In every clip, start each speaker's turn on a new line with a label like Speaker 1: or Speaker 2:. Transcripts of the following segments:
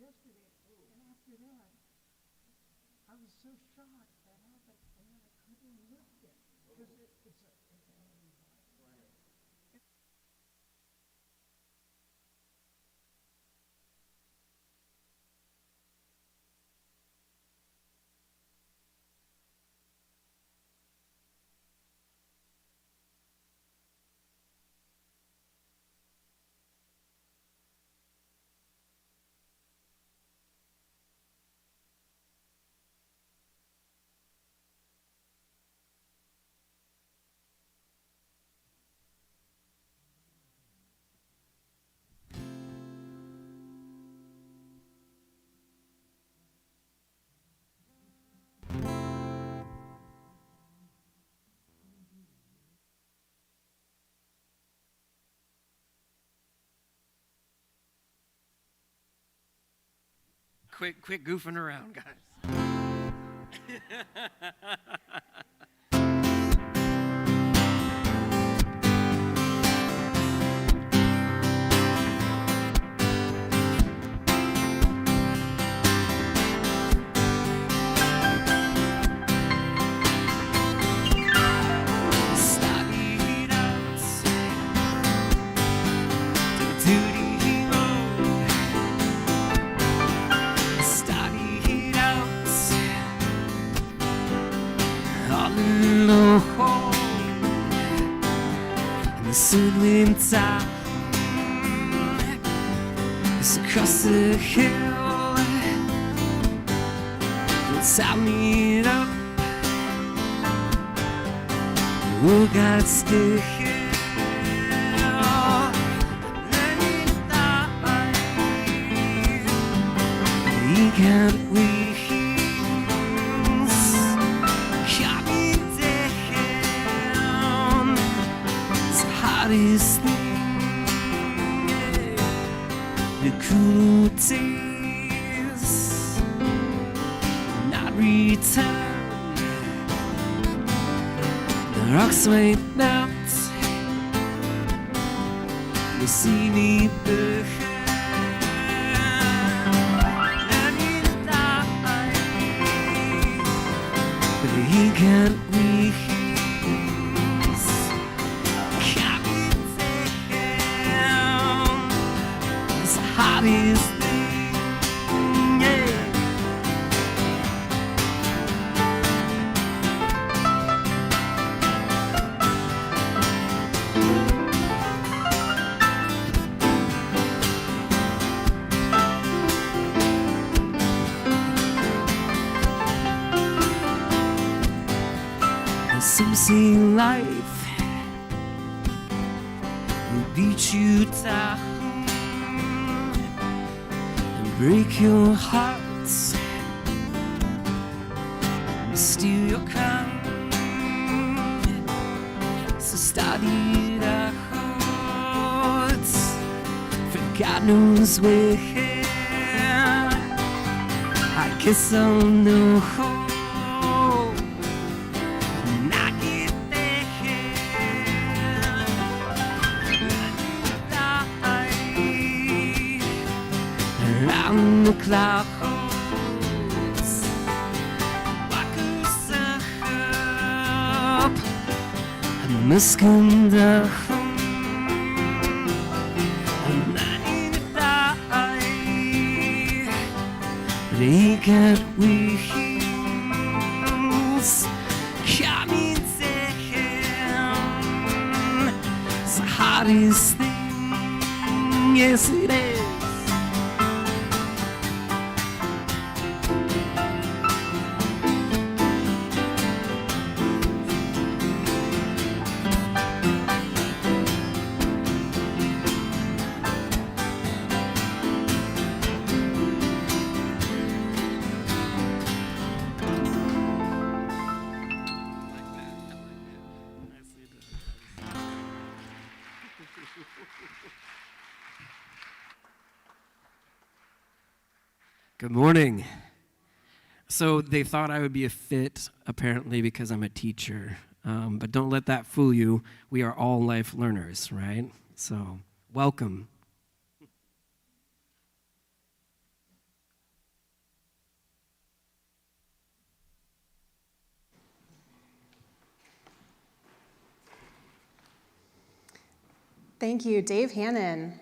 Speaker 1: yesterday, and after that, I was so shocked that happened, and then I couldn't lift it because it's a heavy bike.
Speaker 2: Quit goofing around, guys. Winter is across the hill. Tie me up. Oh, God, stay here. Let me die. He can't wait. This thing, the cool taste, not return. The rocks might melt, the sea need the and he die, but he can't wait. This thing, yeah. Some say life will beat you down, break your hearts, steal your crown. So study the hearts, for God knows where. I guess I'll know. When I get there, around the clouds, walk us up, I must come down, and I need to die, but he can't wait. Coming down, it's the hardest thing, yes it is. Good morning. So they thought I would be a fit, apparently, because I'm a teacher. But don't let that fool you. We are all life learners, right? So welcome.
Speaker 3: Thank you, Dave Hannon.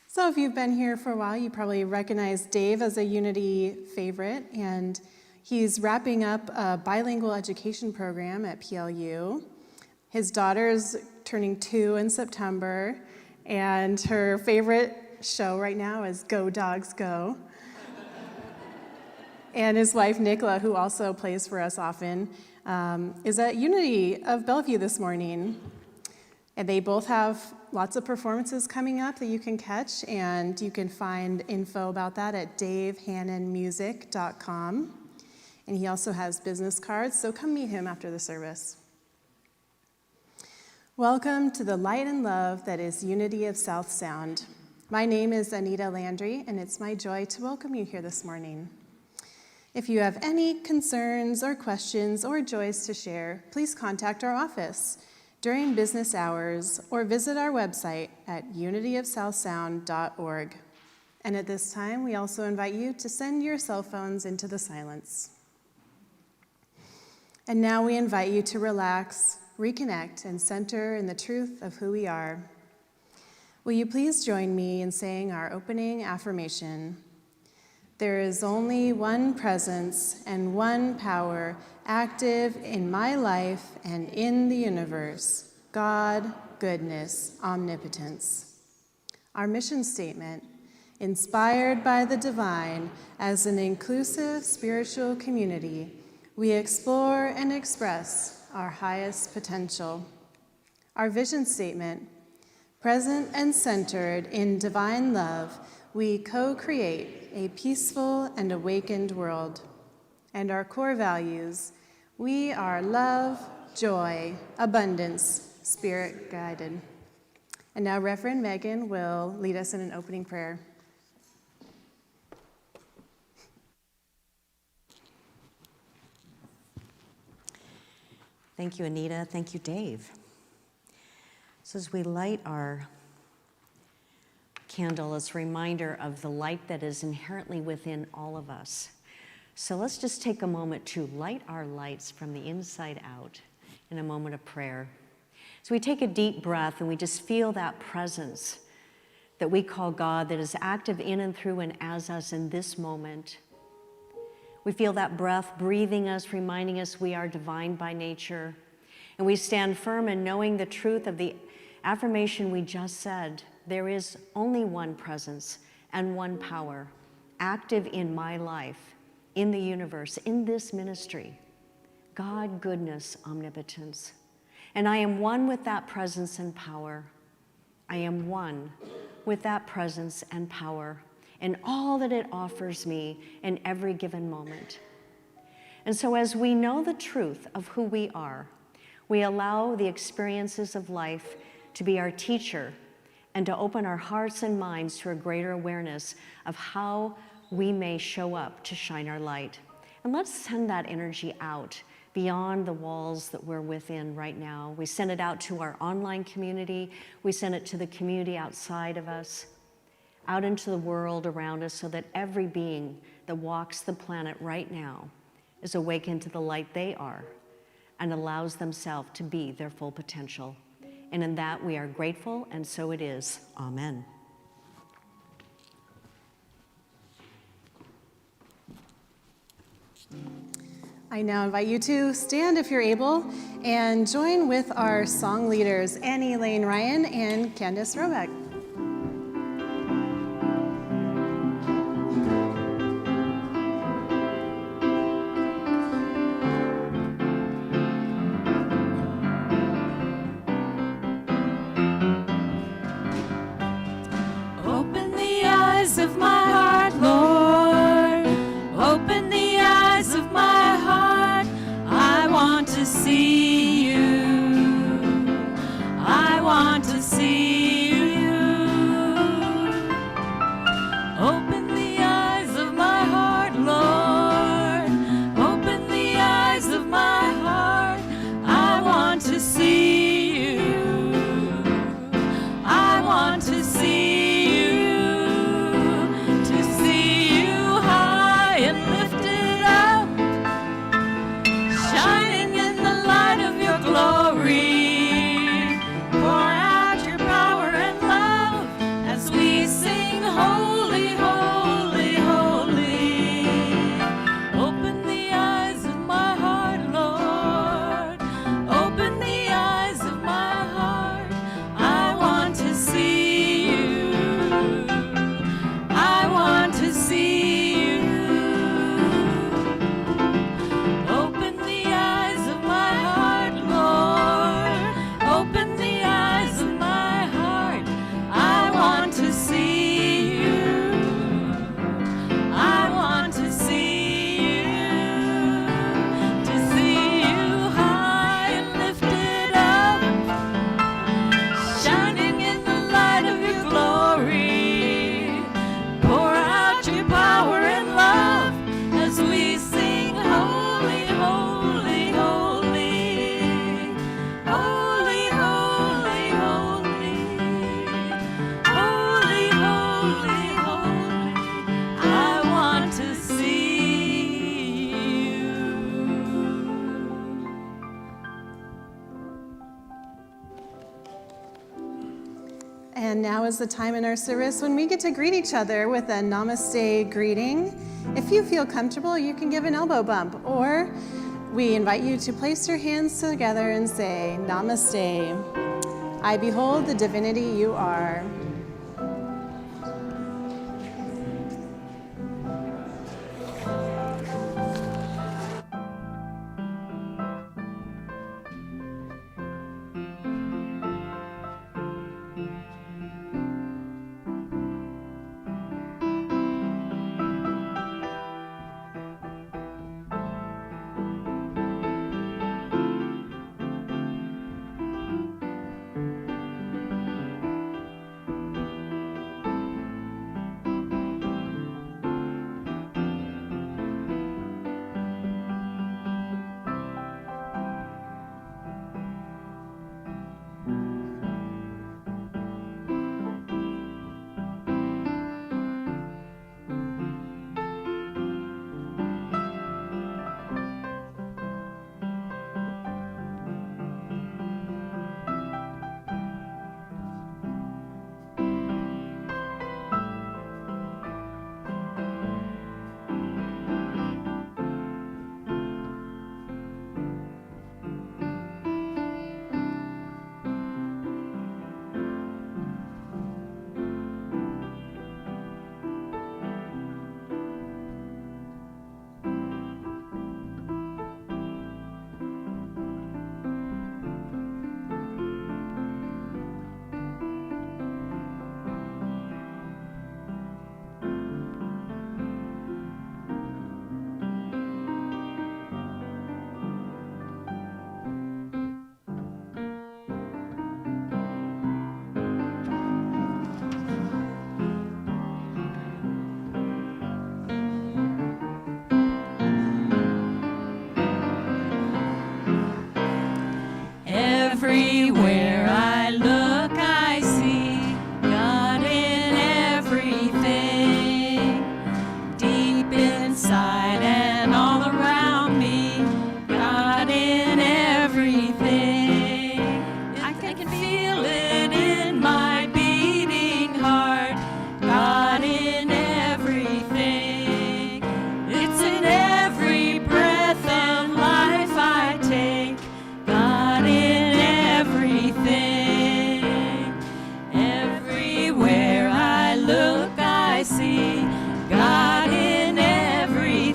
Speaker 3: So if you've been here for a while, you probably recognize Dave as a Unity favorite, and he's wrapping up a bilingual education program at PLU. His daughter's turning 2 in September, and her favorite show right now is Go Dogs Go. And his wife, Nicola, who also plays for us often, is at Unity of Bellevue this morning. And they both have lots of performances coming up that you can catch, and you can find info about that at davehannonmusic.com. And he also has business cards, so come meet him after the service. Welcome to the light and love that is Unity of South Sound. My name is Anita Landry, and it's my joy to welcome you here this morning. If you have any concerns or questions or joys to share, please contact our office during business hours or visit our website at unityofsouthsound.org. And at this time, we also invite you to send your cell phones into the silence. And now we invite you to relax, reconnect, and center in the truth of who we are. Will you please join me in saying our opening affirmation? There is only one presence and one power active in my life and in the universe: God, goodness, omnipotence. Our mission statement: inspired by the divine as an inclusive spiritual community, we explore and express our highest potential. Our vision statement: present and centered in divine love, we co-create a peaceful and awakened world. And our core values: we are love, joy, abundance, spirit guided. And now Reverend Megan will lead us in an opening prayer.
Speaker 4: Thank you, Anita. Thank you, Dave. So as we light our candle, it's a reminder of the light that is inherently within all of us. So let's just take a moment to light our lights from the inside out in a moment of prayer. So we take a deep breath and we just feel that presence that we call God, that is active in and through and as us in this moment. We feel that breath breathing us, reminding us we are divine by nature. And we stand firm in knowing the truth of the affirmation we just said. There is only one presence and one power active in my life, in the universe, in this ministry: God, goodness, omnipotence. And I am one with that presence and power. I am one with that presence and power and all that it offers me in every given moment. And so as we know the truth of who we are, we allow the experiences of life to be our teacher and to open our hearts and minds to a greater awareness of how we may show up to shine our light. And let's send that energy out beyond the walls that we're within right now. We send it out to our online community. We send it to the community outside of us, out into the world around us, so that every being that walks the planet right now is awakened to the light they are and allows themselves to be their full potential. And in that we are grateful, and so it is. Amen.
Speaker 3: I now invite you to stand if you're able and join with our song leaders, Annie Lane Ryan and Candace Robeck.
Speaker 5: Of my heart, Lord, open the eyes of my heart. I want to see you. I want to see you. Open the eyes of my heart, Lord. Open the eyes of my heart. I want to see you. I want to see you.
Speaker 3: And now is the time in our service when we get to greet each other with a namaste greeting. If you feel comfortable, you can give an elbow bump, or we invite you to place your hands together and say, Namaste. I behold the divinity you are.
Speaker 5: Everywhere I look, I see God in everything. Deep inside and all around me, God in everything. I can feel it in my beating heart, God in everything. It's in every breath and life I take, God in everything. Everywhere I look, I see God in everything.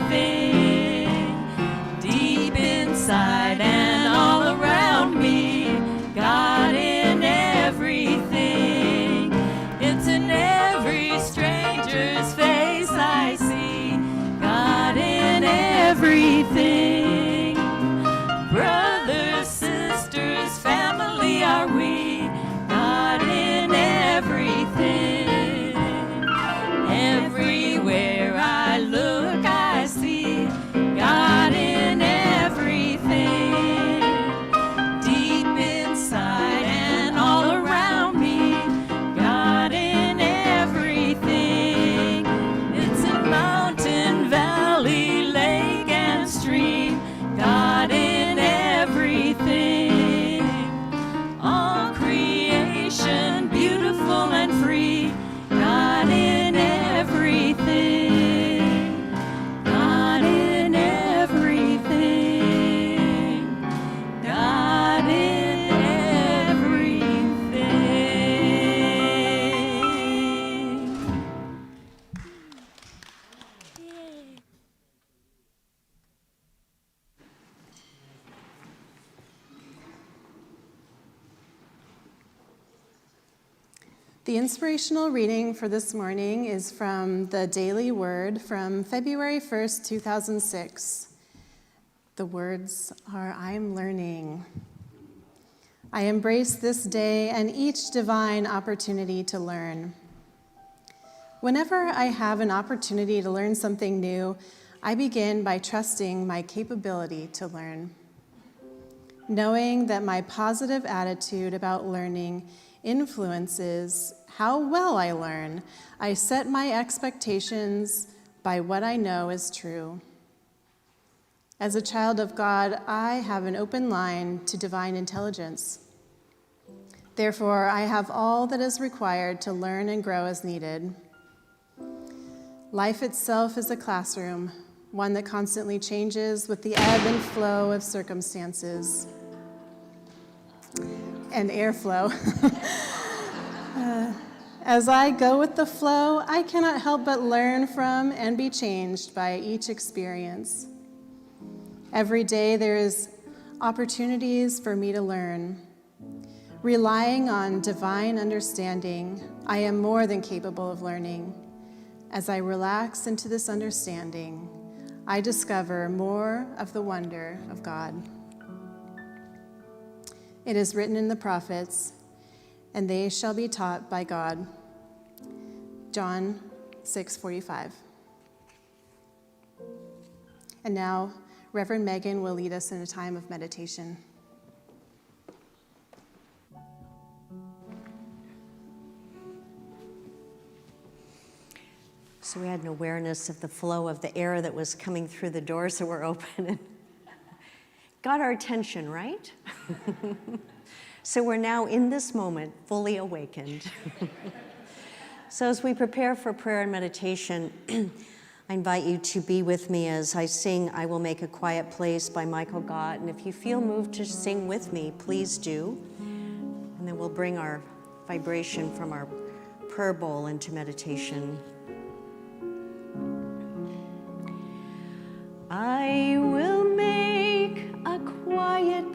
Speaker 5: Deep inside and all around me, God in everything. It's in every stranger's face I see God in everything. Brothers, sisters, family are we, God in everything. Everywhere I look, I see God in everything. Deep inside and all around me, God in everything. It's in mountain, valley, lake, and stream, God in everything. All creation, beautiful and free, God in everything. God in everything. God in everything.
Speaker 3: The inspirational reading for this morning is from the Daily Word from February 1st, 2006. The words are, I'm learning. I embrace this day and each divine opportunity to learn. Whenever I have an opportunity to learn something new, I begin by trusting my capability to learn. Knowing that my positive attitude about learning influences how well I learn, I set my expectations by what I know is true. As a child of God, I have an open line to divine intelligence. Therefore, I have all that is required to learn and grow as needed. Life itself is a classroom, one that constantly changes with the ebb and flow of circumstances and airflow. As I go with the flow, I cannot help but learn from and be changed by each experience. Every day there is opportunities for me to learn. Relying on divine understanding, I am more than capable of learning. As I relax into this understanding, I discover more of the wonder of God. It is written in the prophets, and they shall be taught by God. John 6:45. And now, Reverend Megan will lead us in a time of meditation.
Speaker 4: So we had an awareness of the flow of the air that was coming through the doors that were open and got our attention, right? So we're now in this moment fully awakened. So as we prepare for prayer and meditation, I invite you to be with me as I sing I Will Make a Quiet Place by Michael Gott. And if you feel moved to sing with me, please do. And then we'll bring our vibration from our prayer bowl into meditation. I will make a quiet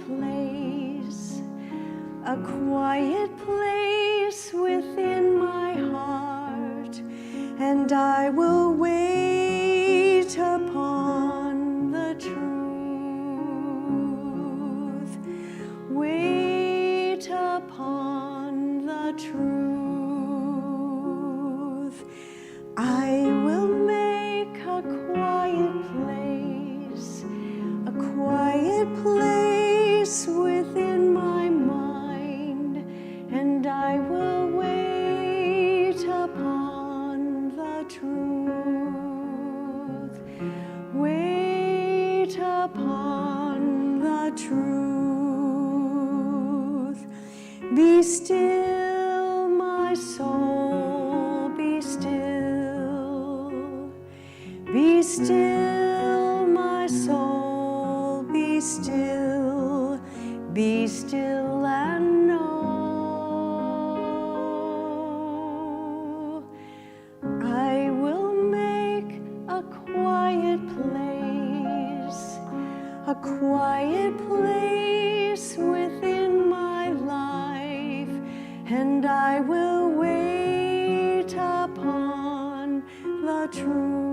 Speaker 4: place within my heart, and I will wait upon the truth, wait upon the truth. I will make a quiet place within my mind, and I will wait upon the truth, wait upon the truth. Be still, my soul, be still. Be still, my soul, be still. Be still and know I will make a quiet place within my life, and I will wait upon the truth,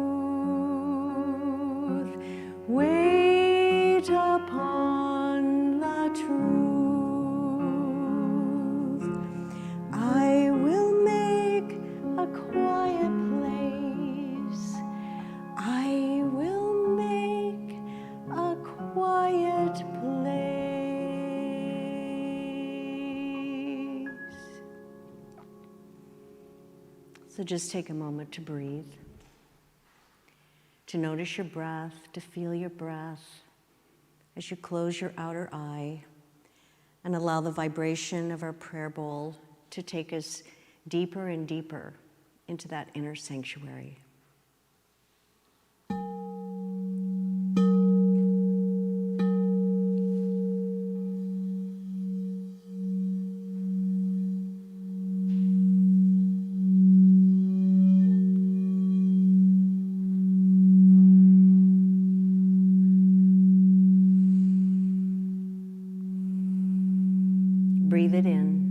Speaker 4: wait upon the truth. I will make a quiet place. I will make a quiet place. So just take a moment to breathe, to notice your breath, to feel your breath as you close your outer eye and allow the vibration of our prayer bowl to take us deeper and deeper into that inner sanctuary. Breathe it in.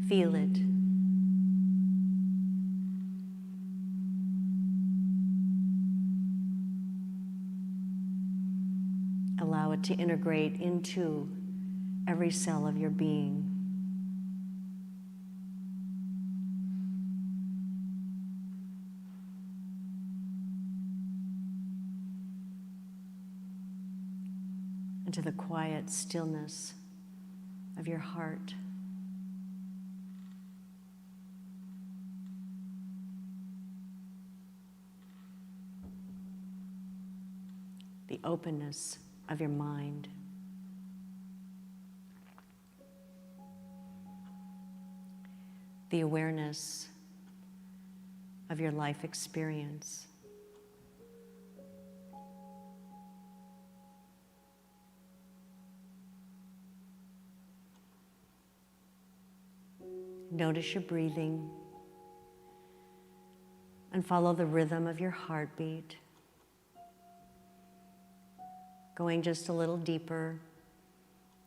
Speaker 4: Feel it. Allow it to integrate into every cell of your being. Into the quiet stillness of your heart. The openness of your mind. The awareness of your life experience. Notice your breathing and follow the rhythm of your heartbeat, going just a little deeper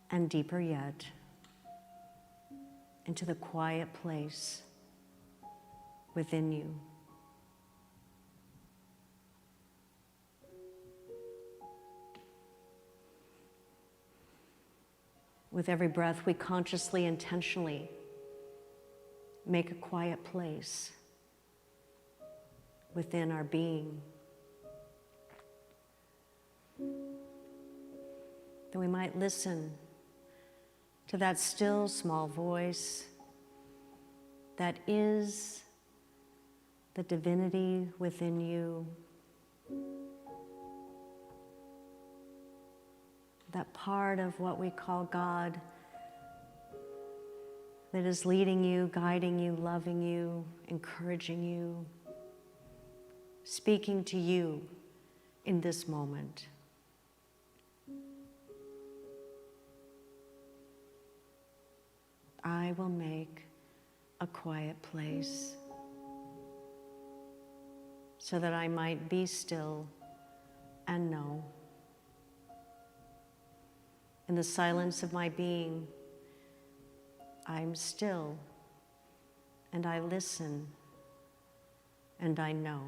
Speaker 4: and deeper yet into the quiet place within you. With every breath, we consciously, intentionally make a quiet place within our being. Then we might listen to that still small voice that is the divinity within you, that part of what we call God that is leading you, guiding you, loving you, encouraging you, speaking to you in this moment. I will make a quiet place so that I might be still and know. In the silence of my being, I'm still, and I listen, and I know.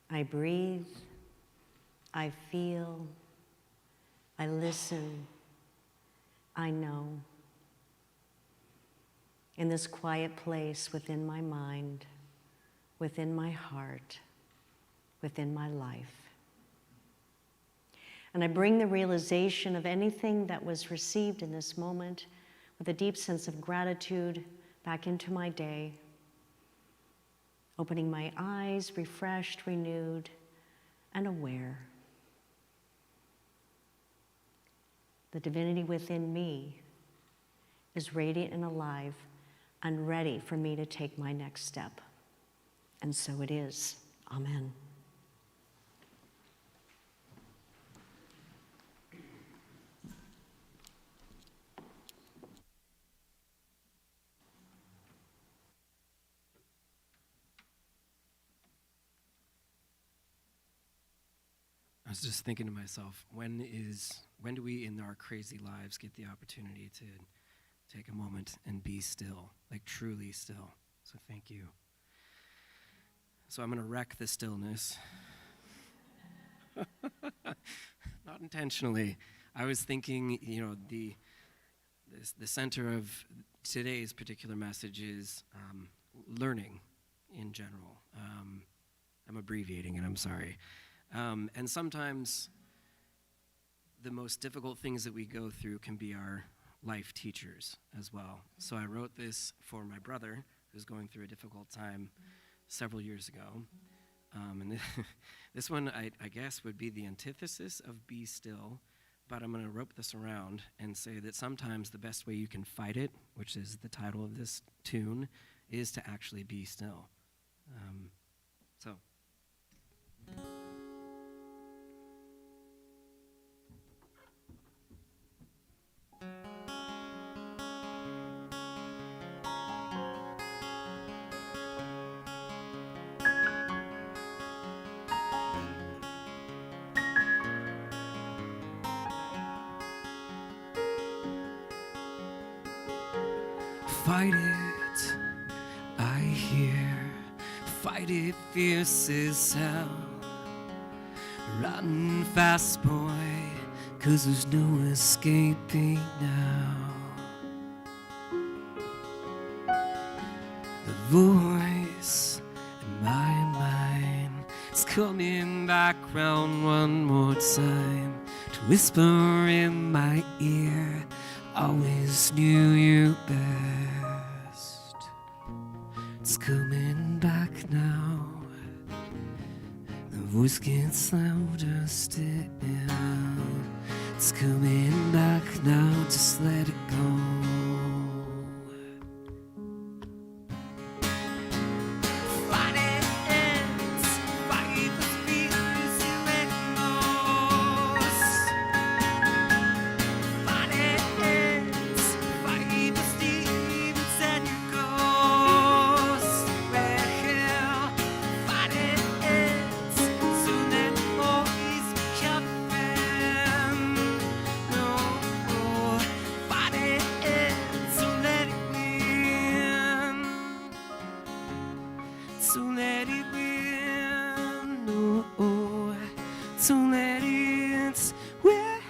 Speaker 4: I breathe, I feel, I listen, I know. In this quiet place within my mind, within my heart, within my life. And I bring the realization of anything that was received in this moment with a deep sense of gratitude back into my day, opening my eyes, refreshed, renewed, and aware. The divinity within me is radiant and alive and ready for me to take my next step. And so it is. Amen.
Speaker 2: I was just thinking to myself, when do we in our crazy lives get the opportunity to take a moment and be still, like truly still? So thank you. So I'm going to wreck the stillness. Not intentionally. I was thinking, the center of today's particular message is learning in general. I'm abbreviating it, I'm sorry. And sometimes the most difficult things that we go through can be our life teachers as well. So I wrote this for my brother, who's going through a difficult time several years ago. And this one, I guess, would be the antithesis of be still, but I'm going to rope this around and say that sometimes the best way you can fight it, which is the title of this tune, is to actually be still. So. Fight it, I hear. Fight it fierce as hell. Run fast, boy, 'cause there's no escaping now. The voice in my mind is coming back round one more time to whisper in my ear, always knew you best. It's coming back now. The voice gets louder still. It's coming back now, just let it go. So let it win, oh, so let it win,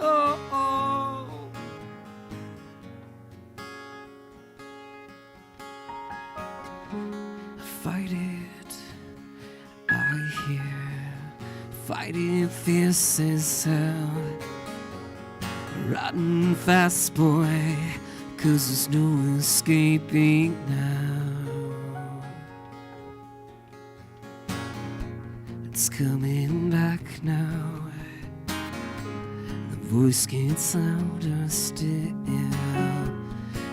Speaker 2: oh, oh. Fight it, I hear, fight it fierce as hell. Run fast, boy, 'cause there's no escaping now. It's coming back now. The voice gets louder still.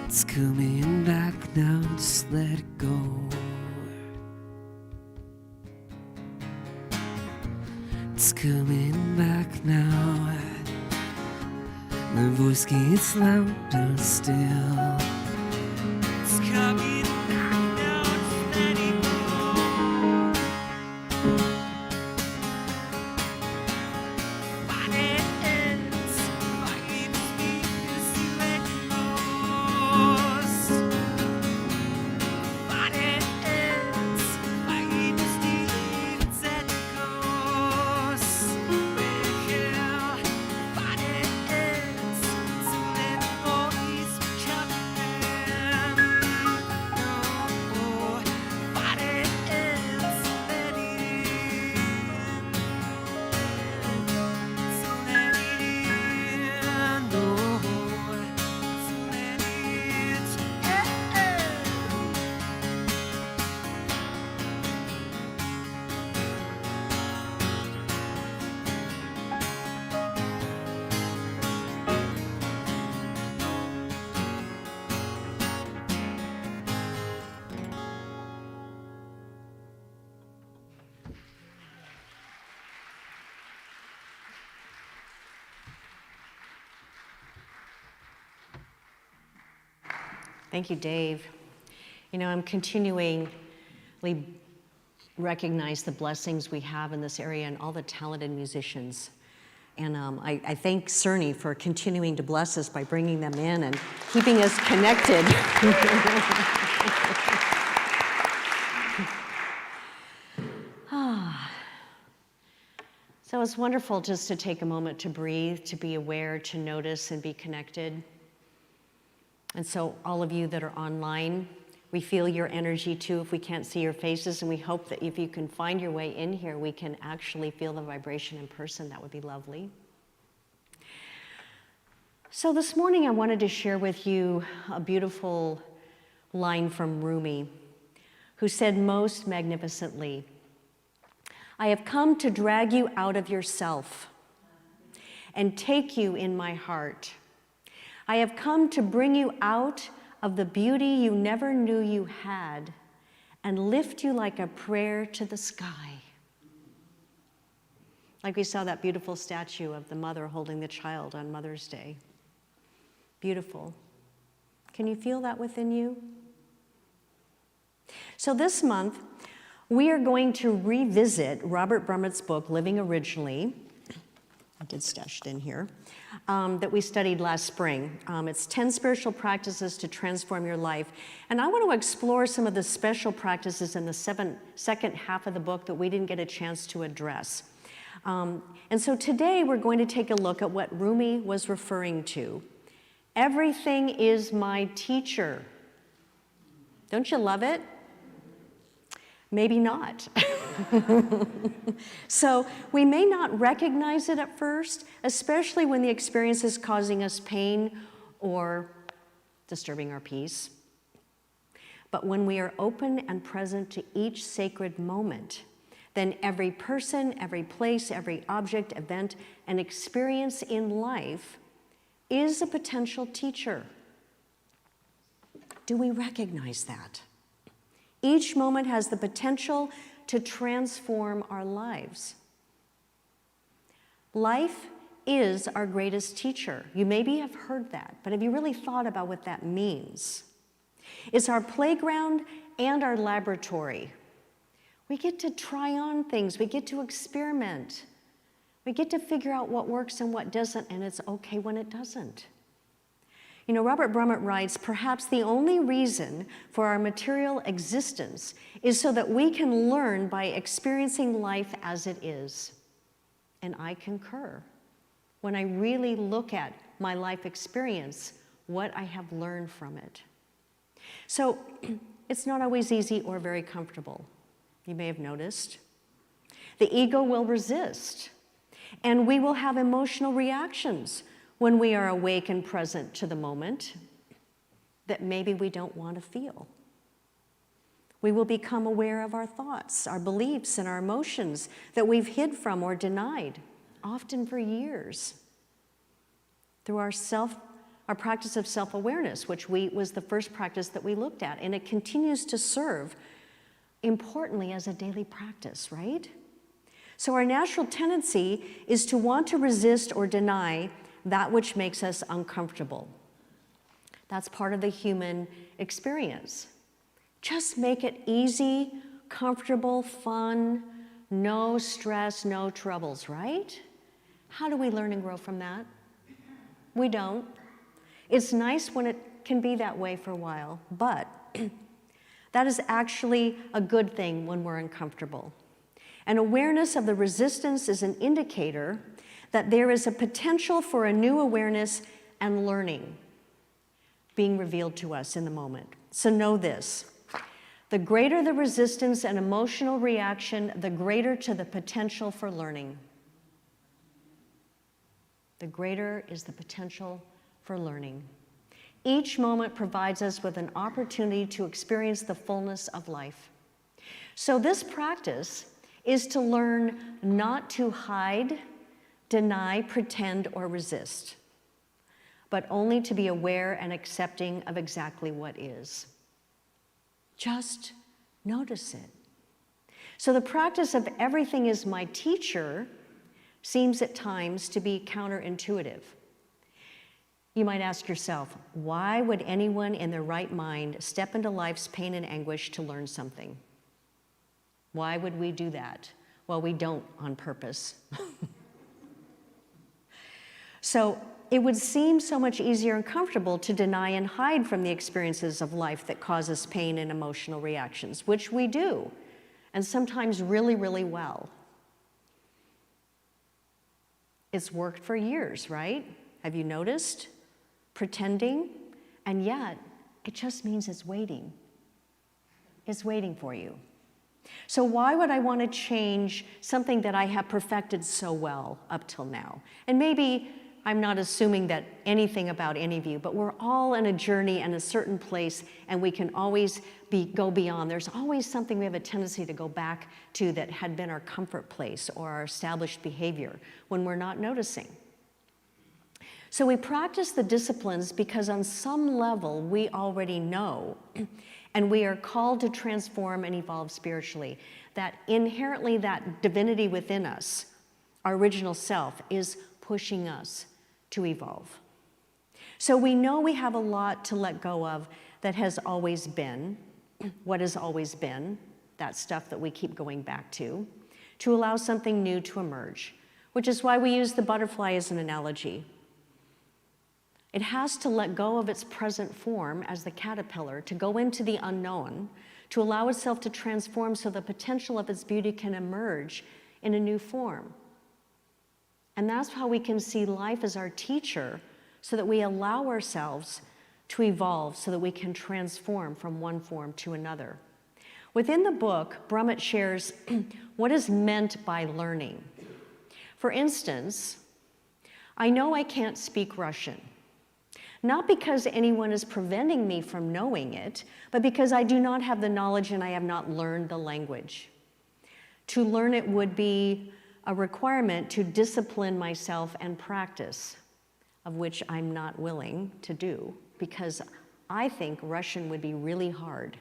Speaker 2: It's coming back now, just let it go. It's coming back now. The voice gets louder still. It's coming back now, just let it go. Fight it, fight it, fierce you let lost. Fight it, fight it, Stevens and Ghosts. Well, fight it.
Speaker 4: Thank you, Dave. You know, I'm continually recognize the blessings we have in this area and all the talented musicians. And I thank Cerny for continuing to bless us by bringing them in and keeping us connected. So it's wonderful just to take a moment to breathe, to be aware, to notice and be connected. And so all of you that are online, we feel your energy too if we can't see your faces, and we hope that if you can find your way in here, we can actually feel the vibration in person. That would be lovely. So this morning I wanted to share with you a beautiful line from Rumi, who said most magnificently, "I have come to drag you out of yourself and take you in my heart. I have come to bring you out of the beauty you never knew you had and lift you like a prayer to the sky." Like we saw that beautiful statue of the mother holding the child on Mother's Day. Beautiful. Can you feel that within you? So this month, we are going to revisit Robert Brummett's book, Living Originally. I did stash it in here. that we studied last spring. It's 10 spiritual practices to transform your life. And I want to explore some of the special practices in the second half of the book that we didn't get a chance to address. And so today we're going to take a look at what Rumi was referring to. Everything is my teacher. Don't you love it? Maybe not. So we may not recognize it at first, especially when the experience is causing us pain or disturbing our peace. But when we are open and present to each sacred moment, then every person, every place, every object, event, and experience in life is a potential teacher. Do we recognize that? Each moment has the potential to transform our lives. Life is our greatest teacher. You maybe have heard that, but have you really thought about what that means? It's our playground and our laboratory. We get to try on things, we get to experiment. We get to figure out what works and what doesn't, and it's okay when it doesn't. You know, Robert Brummett writes, perhaps the only reason for our material existence is so that we can learn by experiencing life as it is. And I concur. When I really look at my life experience, what I have learned from it. So it's not always easy or very comfortable. You may have noticed. The ego will resist, and we will have emotional reactions when we are awake and present to the moment that maybe we don't want to feel. We will become aware of our thoughts, our beliefs, and our emotions that we've hid from or denied, often for years. Through our practice of self-awareness, which was the first practice that we looked at, and it continues to serve importantly as a daily practice, right? So our natural tendency is to want to resist or deny that which makes us uncomfortable. That's part of the human experience. Just make it easy, comfortable, fun, no stress, no troubles, right? How do we learn and grow from that? We don't. It's nice when it can be that way for a while, but that is actually a good thing when we're uncomfortable. And awareness of the resistance is an indicator that there is a potential for a new awareness and learning being revealed to us in the moment. So know this, the greater the resistance and emotional reaction, the greater to the potential for learning. The greater is the potential for learning. Each moment provides us with an opportunity to experience the fullness of life. So this practice is to learn not to hide, deny, pretend, or resist, but only to be aware and accepting of exactly what is. Just notice it. So the practice of everything is my teacher seems at times to be counterintuitive. You might ask yourself, why would anyone in their right mind step into life's pain and anguish to learn something? Why would we do that? Well, we don't on purpose. So it would seem so much easier and comfortable to deny and hide from the experiences of life that cause us pain and emotional reactions, which we do, and sometimes really, really well. It's worked for years, right? Have you noticed? Pretending, and yet it just means it's waiting. It's waiting for you. So why would I want to change something that I have perfected so well up till now? And maybe I'm not assuming that anything about any of you, but we're all in a journey and a certain place, and we can always go beyond. There's always something we have a tendency to go back to that had been our comfort place or our established behavior when we're not noticing. So we practice the disciplines because on some level we already know, and we are called to transform and evolve spiritually. That inherently that divinity within us, our original self, is pushing us to evolve. So we know we have a lot to let go of that has always been, what has always been, that stuff that we keep going back to allow something new to emerge, which is why we use the butterfly as an analogy. It has to let go of its present form as the caterpillar, to go into the unknown, to allow itself to transform so the potential of its beauty can emerge in a new form. And that's how we can see life as our teacher, so that we allow ourselves to evolve, so that we can transform from one form to another. Within the book, Brummett shares what is meant by learning. For instance, I know I can't speak Russian, not because anyone is preventing me from knowing it, but because I do not have the knowledge and I have not learned the language. To learn it would be a requirement to discipline myself and practice, of which I'm not willing to do, because I think Russian would be really hard.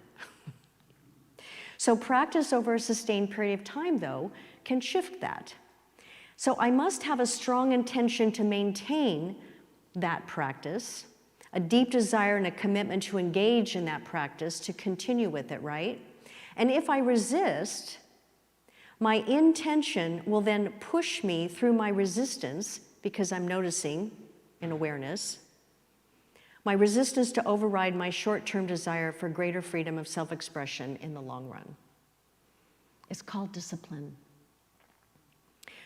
Speaker 4: So practice over a sustained period of time, though, can shift that. So I must have a strong intention to maintain that practice, a deep desire and a commitment to engage in that practice, to continue with it, right? And if I resist, my intention will then push me through my resistance, because I'm noticing in awareness, my resistance to override my short-term desire for greater freedom of self-expression in the long run. It's called discipline.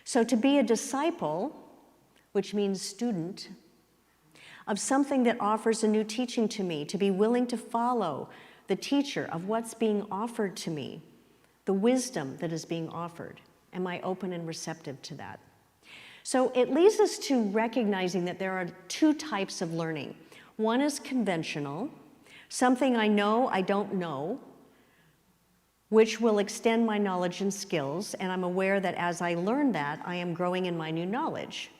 Speaker 4: So to be a disciple, which means student, of something that offers a new teaching to me, to be willing to follow the teacher of what's being offered to me, the wisdom that is being offered. Am I open and receptive to that? So it leads us to recognizing that there are two types of learning. One is conventional, something I know I don't know, which will extend my knowledge and skills, and I'm aware that as I learn that, I am growing in my new knowledge.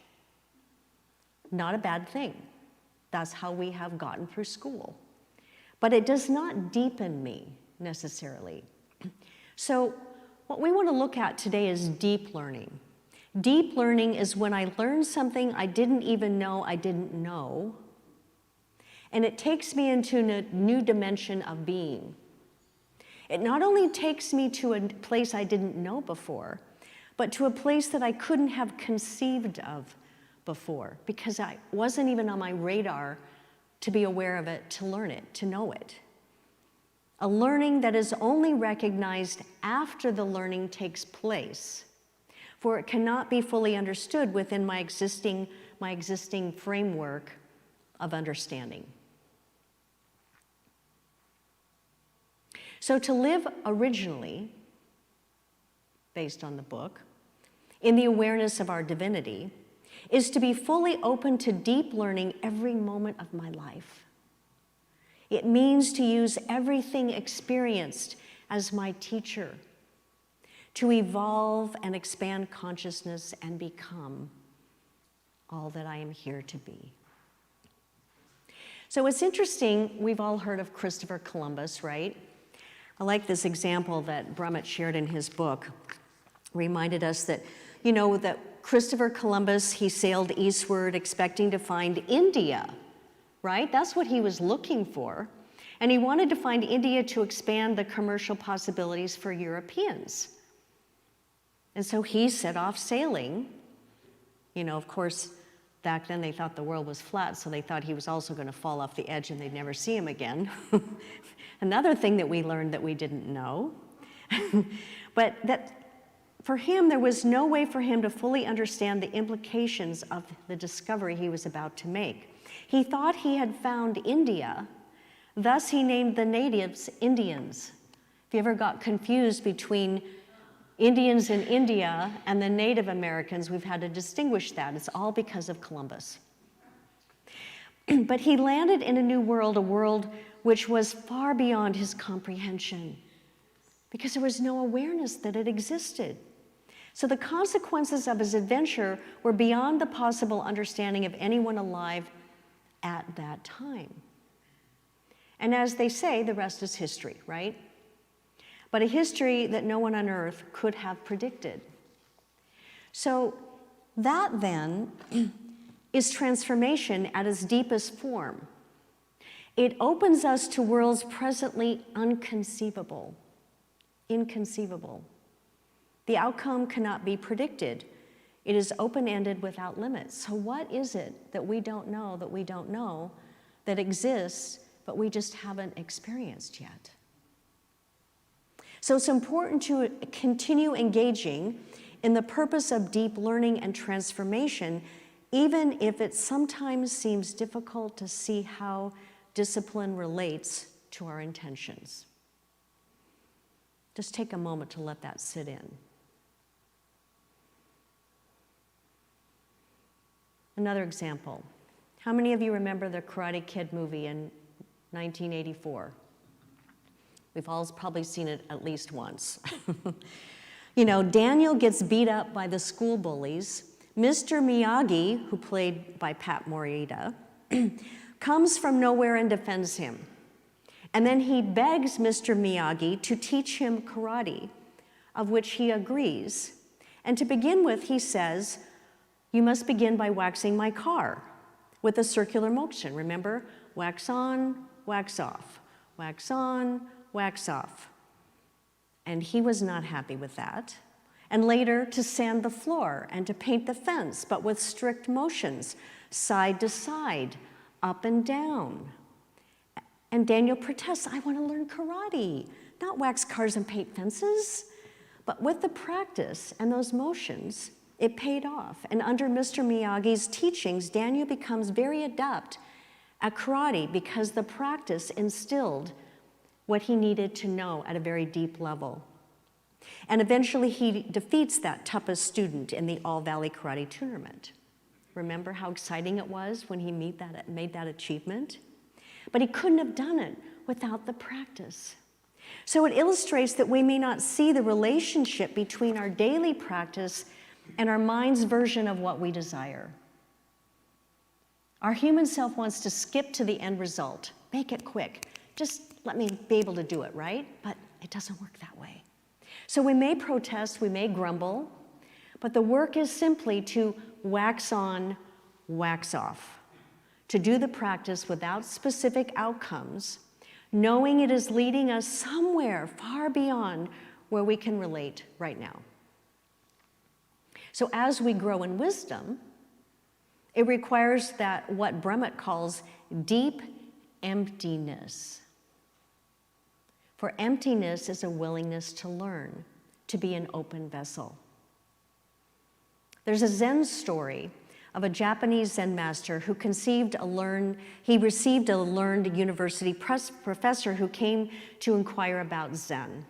Speaker 4: Not a bad thing. That's how we have gotten through school. But it does not deepen me necessarily. So what we want to look at today is deep learning. Deep learning is when I learn something I didn't even know I didn't know, and it takes me into a new dimension of being. It not only takes me to a place I didn't know before, but to a place that I couldn't have conceived of before, because I wasn't even on my radar to be aware of it, to learn it, to know it. A learning that is only recognized after the learning takes place, for it cannot be fully understood within my existing framework of understanding. So to live originally, based on the book, in the awareness of our divinity, is to be fully open to deep learning every moment of my life. It means to use everything experienced as my teacher, to evolve and expand consciousness and become all that I am here to be. So it's interesting, we've all heard of Christopher Columbus, right? I like this example that Brummett shared in his book. Reminded us that, that Christopher Columbus, he sailed eastward expecting to find India, right? That's what he was looking for. And he wanted to find India to expand the commercial possibilities for Europeans. And so he set off sailing. Of course, back then they thought the world was flat, so they thought he was also going to fall off the edge and they'd never see him again. Another thing that we learned that we didn't know. But that for him, there was no way for him to fully understand the implications of the discovery he was about to make. He thought he had found India, thus he named the natives Indians. If you ever got confused between Indians in India and the Native Americans, we've had to distinguish that. It's all because of Columbus. But he landed in a new world, a world which was far beyond his comprehension, because there was no awareness that it existed. So the consequences of his adventure were beyond the possible understanding of anyone alive at that time. And as they say, the rest is history, right? But a history that no one on earth could have predicted. So that then is transformation at its deepest form. It opens us to worlds presently inconceivable. The outcome cannot be predicted. It is open-ended without limits. So what is it that we don't know that exists, but we just haven't experienced yet? So it's important to continue engaging in the purpose of deep learning and transformation, even if it sometimes seems difficult to see how discipline relates to our intentions. Just take a moment to let that sit in. Another example. How many of you remember the Karate Kid movie in 1984? We've all probably seen it at least once. You know, Daniel gets beat up by the school bullies. Mr. Miyagi, who played by Pat Morita, comes from nowhere and defends him. And then he begs Mr. Miyagi to teach him karate, of which he agrees. And to begin with, he says, "You must begin by waxing my car with a circular motion." Remember? Wax on, wax off. Wax on, wax off. And he was not happy with that. And later, to sand the floor and to paint the fence, but with strict motions, side to side, up and down. And Daniel protests, "I want to learn karate, not wax cars and paint fences." But with the practice and those motions, it paid off. And under Mr. Miyagi's teachings, Daniel becomes very adept at karate because the practice instilled what he needed to know at a very deep level. And eventually he defeats that toughest student in the All-Valley Karate Tournament. Remember how exciting it was when he made that achievement? But he couldn't have done it without the practice. So it illustrates that we may not see the relationship between our daily practice and our mind's version of what we desire. Our human self wants to skip to the end result, make it quick. Just let me be able to do it, right? But it doesn't work that way. So we may protest, we may grumble, but the work is simply to wax on, wax off, to do the practice without specific outcomes, knowing it is leading us somewhere far beyond where we can relate right now. So as we grow in wisdom, it requires that what Brumett calls deep emptiness. For emptiness is a willingness to learn, to be an open vessel. There's a Zen story of a Japanese Zen master who received a learned university professor who came to inquire about Zen.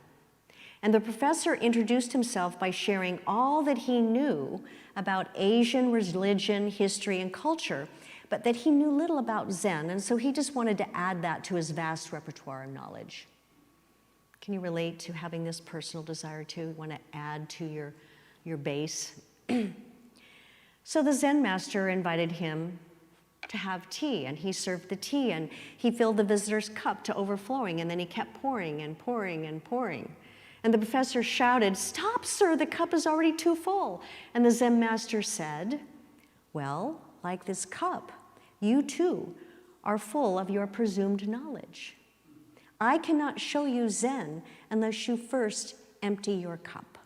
Speaker 4: And the professor introduced himself by sharing all that he knew about Asian religion, history, and culture, but that he knew little about Zen, and so he just wanted to add that to his vast repertoire of knowledge. Can you relate to having this personal desire to want to add to your base? So the Zen master invited him to have tea, and he served the tea, and he filled the visitor's cup to overflowing, and then he kept pouring and pouring and pouring. And the professor shouted, "Stop, sir, the cup is already too full." And the Zen master said, "Well, like this cup, you too are full of your presumed knowledge. I cannot show you Zen unless you first empty your cup."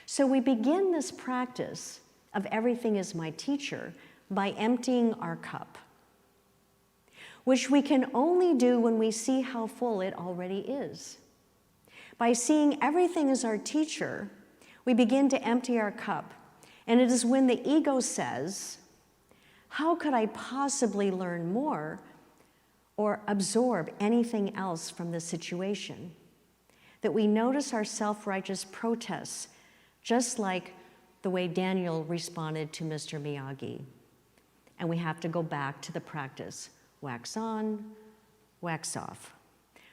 Speaker 4: So we begin this practice of everything is my teacher by emptying our cup, which we can only do when we see how full it already is. By seeing everything as our teacher, we begin to empty our cup, and it is when the ego says, "How could I possibly learn more or absorb anything else from the situation?" that we notice our self-righteous protests, just like the way Daniel responded to Mr. Miyagi. And we have to go back to the practice, wax on, wax off.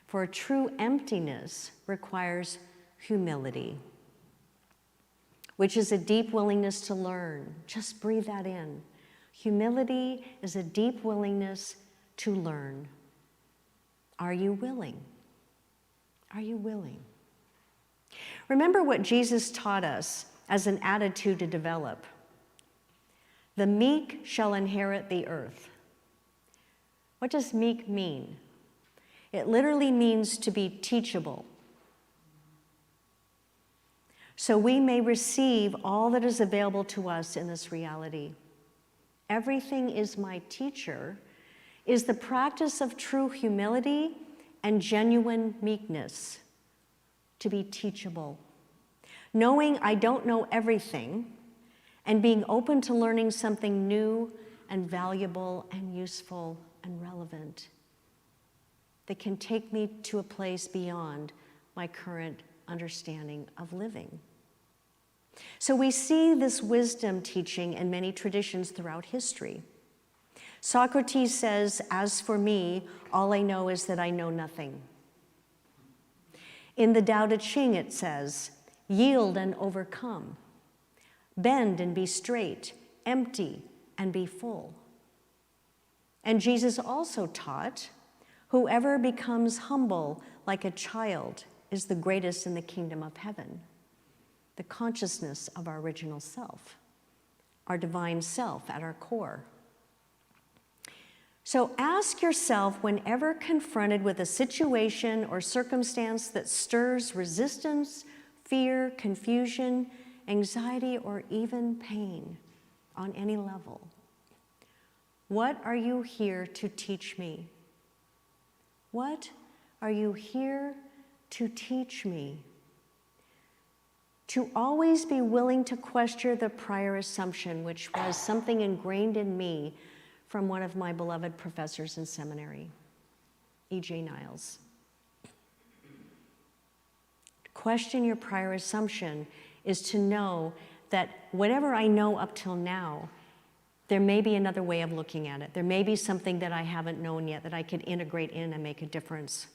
Speaker 4: For a true emptiness requires humility, which is a deep willingness to learn. Just breathe that in. Humility is a deep willingness to learn. Are you willing? Are you willing? Remember what Jesus taught us as an attitude to develop. The meek shall inherit the earth. What does meek mean? It literally means to be teachable. so we may receive all that is available to us in this reality. Everything is my teacher is the practice of true humility and genuine meekness, to be teachable. Knowing I don't know everything and being open to learning something new and valuable and useful and relevant that can take me to a place beyond my current understanding of living. So we see this wisdom teaching in many traditions throughout history. Socrates says, "As for me, all I know is that I know nothing." In the Tao Te Ching it says, "Yield and overcome. Bend and be straight, empty and be full." And Jesus also taught, "Whoever becomes humble like a child is the greatest in the kingdom of heaven." The consciousness of our original self, our divine self at our core. So ask yourself, whenever confronted with a situation or circumstance that stirs resistance, fear, confusion, anxiety, or even pain on any level, what are you here to teach me? What are you here to teach me? To always be willing to question the prior assumption, which was something ingrained in me from one of my beloved professors in seminary, E.J. Niles. To question your prior assumption is to know that whatever I know up till now, there may be another way of looking at it. There may be something that I haven't known yet that I could integrate in and make a difference.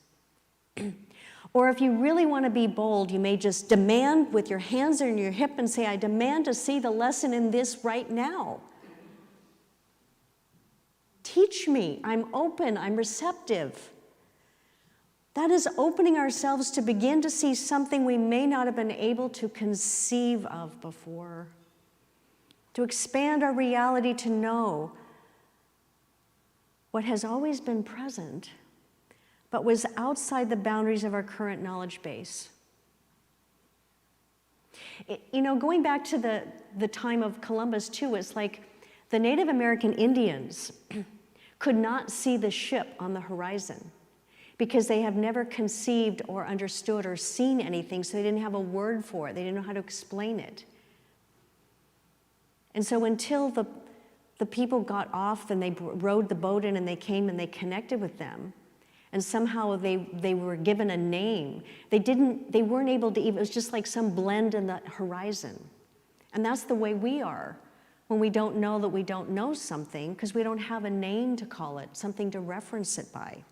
Speaker 4: Or if you really want to be bold, you may just demand with your hands on your hip and say, "I demand to see the lesson in this right now. Teach me, I'm open, I'm receptive." That is opening ourselves to begin to see something we may not have been able to conceive of before. To expand our reality to know what has always been present, but was outside the boundaries of our current knowledge base. Going back to the time of Columbus too, it's like the Native American Indians could not see the ship on the horizon because they have never conceived or understood or seen anything, so they didn't have a word for it. They didn't know how to explain it. And so until the people got off and they rowed the boat in and they came and they connected with them, and somehow they were given a name. They weren't able to even, it was just like some blend in the horizon. And that's the way we are when we don't know that we don't know something because we don't have a name to call it, something to reference it by.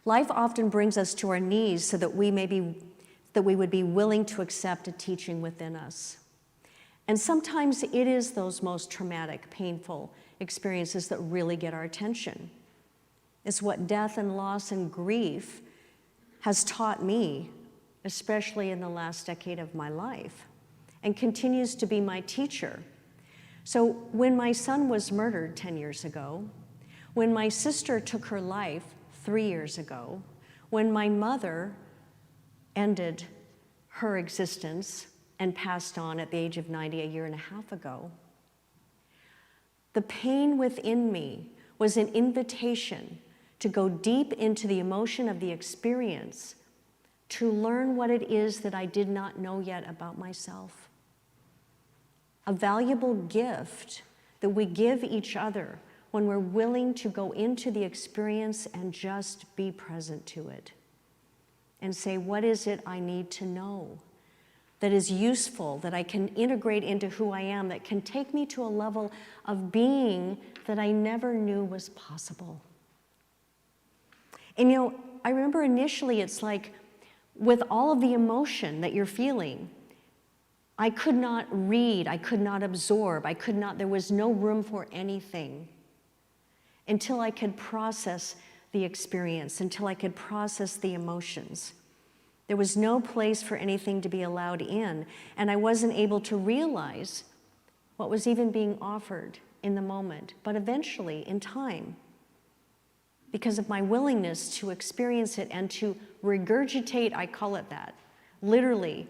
Speaker 4: Life often brings us to our knees so that we would be willing to accept a teaching within us. And sometimes it is those most traumatic, painful experiences that really get our attention. It's what death and loss and grief has taught me, especially in the last decade of my life, and continues to be my teacher. So when my son was murdered 10 years ago, when my sister took her life 3 years ago, when my mother ended her existence and passed on at the age of 90 a year and a half ago, the pain within me was an invitation to go deep into the emotion of the experience, to learn what it is that I did not know yet about myself. A valuable gift that we give each other when we're willing to go into the experience and just be present to it and say, what is it I need to know that is useful, that I can integrate into who I am, that can take me to a level of being that I never knew was possible. And I remember initially it's like, with all of the emotion that you're feeling, I could not read, I could not absorb, there was no room for anything until I could process the experience, until I could process the emotions. There was no place for anything to be allowed in, and I wasn't able to realize what was even being offered in the moment, but eventually, in time, because of my willingness to experience it and to regurgitate, I call it that, literally,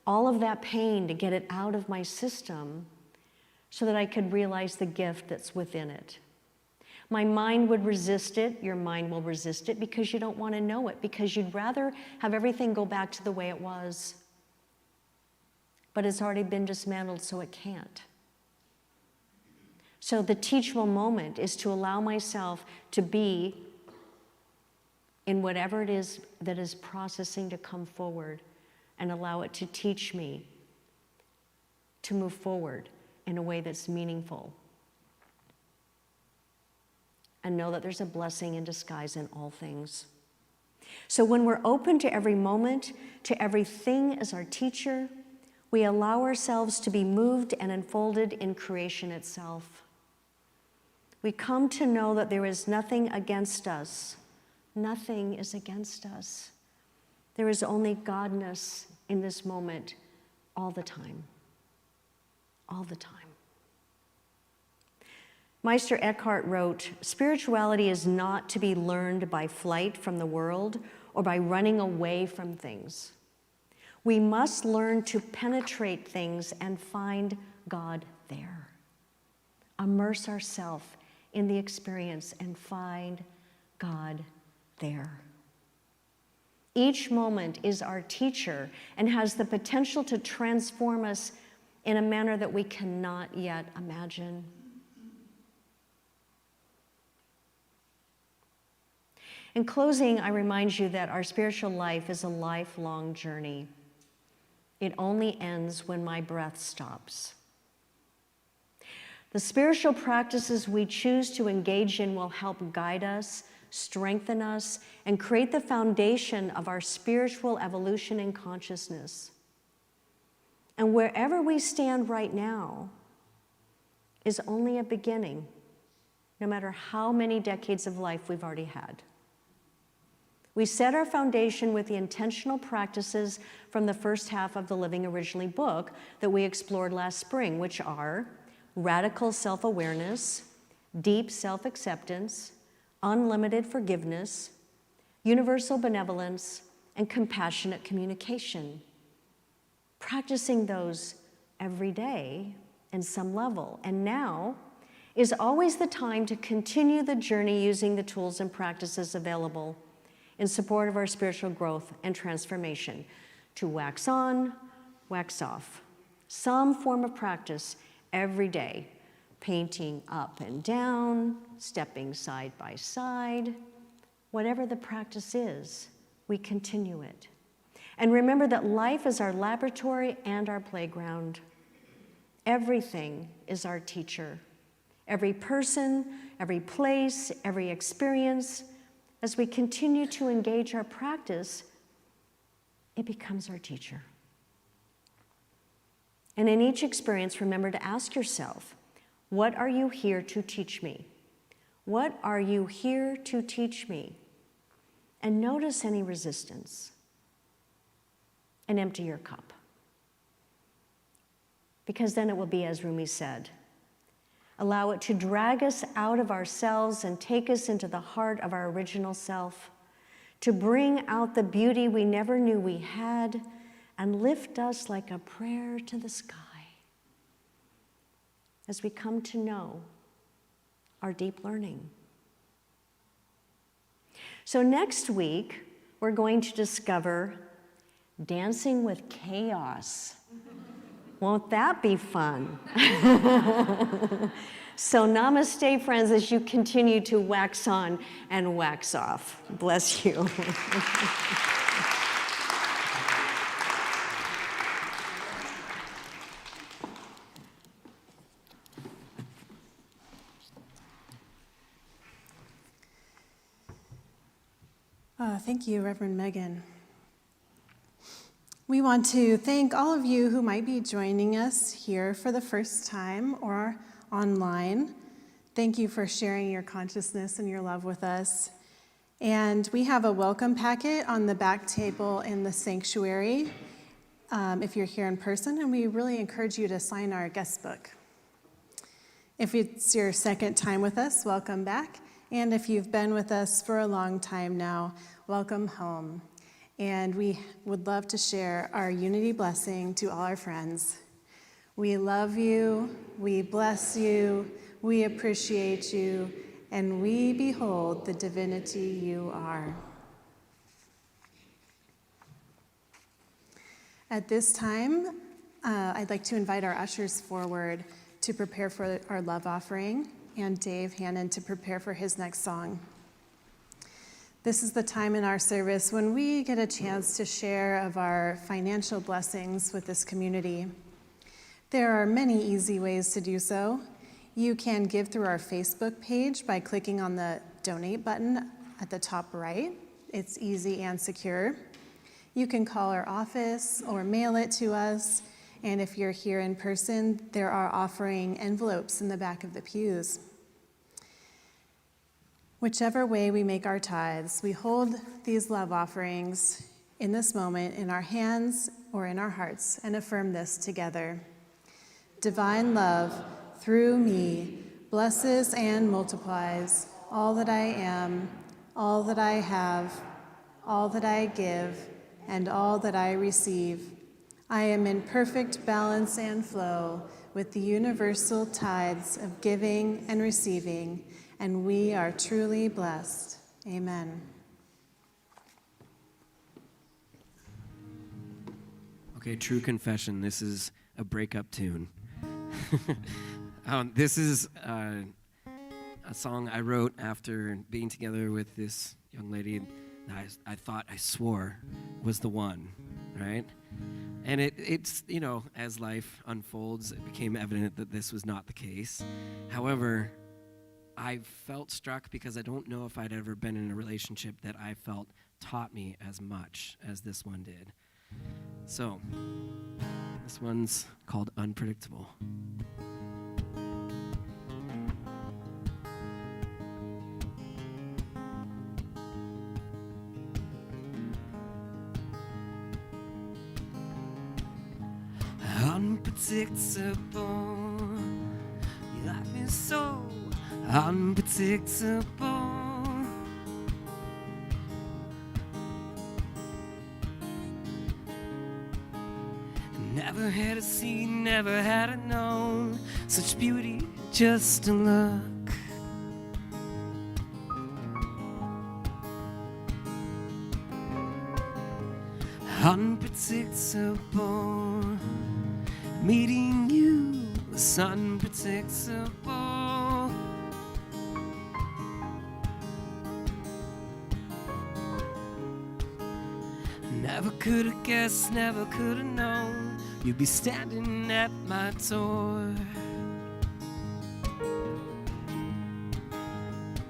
Speaker 4: all of that pain to get it out of my system so that I could realize the gift that's within it. My mind would resist it. Your mind will resist it because you don't want to know it, because you'd rather have everything go back to the way it was. But it's already been dismantled, so it can't. So the teachable moment is to allow myself to be in whatever it is that is processing to come forward, and allow it to teach me to move forward in a way that's meaningful. And know that there's a blessing in disguise in all things. So when we're open to every moment, to everything as our teacher, we allow ourselves to be moved and unfolded in creation itself. We come to know that there is nothing against us. Nothing is against us. There is only Godness in this moment all the time. All the time. Meister Eckhart wrote, "Spirituality is not to be learned by flight from the world or by running away from things. We must learn to penetrate things and find God there. Immerse ourselves in the experience and find God there." Each moment is our teacher and has the potential to transform us in a manner that we cannot yet imagine. In closing, I remind you that our spiritual life is a lifelong journey. It only ends when my breath stops. The spiritual practices we choose to engage in will help guide us, strengthen us, and create the foundation of our spiritual evolution and consciousness. And wherever we stand right now is only a beginning, no matter how many decades of life we've already had. We set our foundation with the intentional practices from the first half of the Living Originally book that we explored last spring, which are radical self-awareness, deep self-acceptance, unlimited forgiveness, universal benevolence, and compassionate communication. Practicing those every day in some level. And now is always the time to continue the journey using the tools and practices available in support of our spiritual growth and transformation, to wax on, wax off. Some form of practice every day, painting up and down, stepping side by side. Whatever the practice is, we continue it. And remember that life is our laboratory and our playground. Everything is our teacher. Every person, every place, every experience. As we continue to engage our practice, it becomes our teacher. And in each experience, remember to ask yourself, what are you here to teach me? What are you here to teach me? And notice any resistance. And empty your cup. Because then it will be as Rumi said, allow it to drag us out of ourselves and take us into the heart of our original self, to bring out the beauty we never knew we had and lift us like a prayer to the sky as we come to know our deep learning. So next week, we're going to discover dancing with chaos. Won't that be fun? So namaste, friends, as you continue to wax on and wax off. Bless you.
Speaker 3: Thank you, Reverend Megan. We want to thank all of you who might be joining us here for the first time or online. Thank you for sharing your consciousness and your love with us. And we have a welcome packet on the back table in the sanctuary if you're here in person, and we really encourage you to sign our guest book. If it's your second time with us, welcome back. And if you've been with us for a long time now, welcome home. and we would love to share our unity blessing to all our friends. We love you, we bless you, we appreciate you, and we behold the divinity you are. At this time, I'd like to invite our ushers forward to prepare for our love offering, and Dave Hannon to prepare for his next song. This is the time in our service when we get a chance to share of our financial blessings with this community. There are many easy ways to do so. You can give through our Facebook page by clicking on the donate button at the top right. It's easy and secure. You can call our office or mail it to us. And if you're here in person, there are offering envelopes in the back of the pews. Whichever way we make our tithes, we hold these love offerings in this moment in our hands or in our hearts and affirm this together. Divine love, through me, blesses and multiplies all that I am, all that I have, all that I give, and all that I receive. I am in perfect balance and flow with the universal tides of giving and receiving, and we are truly blessed. Amen.
Speaker 2: Okay, true confession. This is a breakup tune. This is a song I wrote after being together with this young lady that I swore was the one, right? And it's, you know, as life unfolds, it became evident that this was not the case. However, I felt struck because I don't know if I'd ever been in a relationship that I felt taught me as much as this one did. So, this one's called Unpredictable. Unpredictable, your life is so unpredictable. Never had to see, never had to know such beauty just to look. Unpredictable, meeting you was unpredictable. Never could have guessed, never could have known you'd be standing at my door.